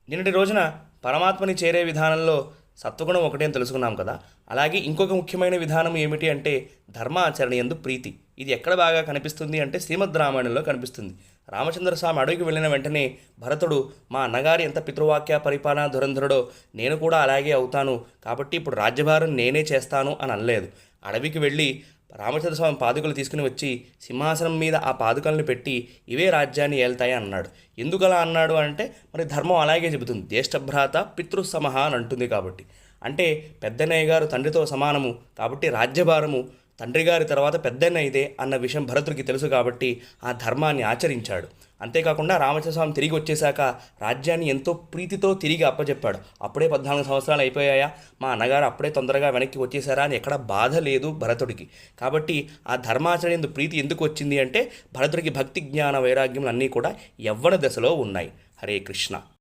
నిన్నటి రోజున పరమాత్మని చేరే విధానంలో సత్వగుణం ఒకటే అని తెలుసుకున్నాం కదా. అలాగే ఇంకొక ముఖ్యమైన విధానం ఏమిటి అంటే ధర్మాచరణ యందు ప్రీతి. ఇది ఎక్కడ బాగా కనిపిస్తుంది అంటే శ్రీమద్ రామాయణంలో కనిపిస్తుంది. రామచంద్ర స్వామి అడవికి వెళ్ళిన వెంటనే భరతుడు మా అన్నగారి ఎంత పితృవాక్య పరిపాలన ధురంధరుడో నేను కూడా అలాగే అవుతాను, కాబట్టి ఇప్పుడు రాజ్యభారం నేనే చేస్తాను అని అనలేదు. అడవికి వెళ్ళి రామచంద్ర స్వామి పాదుకలు తీసుకుని వచ్చి సింహాసనం మీద ఆ పాదుకలను పెట్టి ఇవే రాజ్యాన్ని ఏల్తాయి అన్నాడు. ఎందుకు అలా అన్నాడు అంటే మరి ధర్మం అలాగే చెబుతుంది, జ్యేష్ఠభ్రాత పితృసమహ అని అంటుంది. కాబట్టి అంటే పెద్దన్నయ్య గారు తండ్రితో సమానము, కాబట్టి రాజ్యభారము తండ్రి గారి తర్వాత పెద్దన్న ఇదే అన్న విషయం భరతుడికి తెలుసు. కాబట్టి ఆ ధర్మాన్ని ఆచరించాడు. అంతేకాకుండా రామచంద్ర స్వామి తిరిగి వచ్చేశాక రాజ్యాన్ని ఎంతో ప్రీతితో తిరిగి అప్పచెప్పాడు. అప్పుడే 14 సంవత్సరాలు అయిపోయాయా, మా అన్నగారు అప్పుడే తొందరగా వెనక్కి వచ్చేసారా అని ఎక్కడ బాధ లేదు భరతుడికి. కాబట్టి ఆ ధర్మాచరణ ఎందు ప్రీతి ఎందుకు వచ్చింది అంటే భరతుడికి భక్తి జ్ఞాన వైరాగ్యములు అన్నీ కూడా యవ్వన దశలో ఉన్నాయి. హరే కృష్ణ.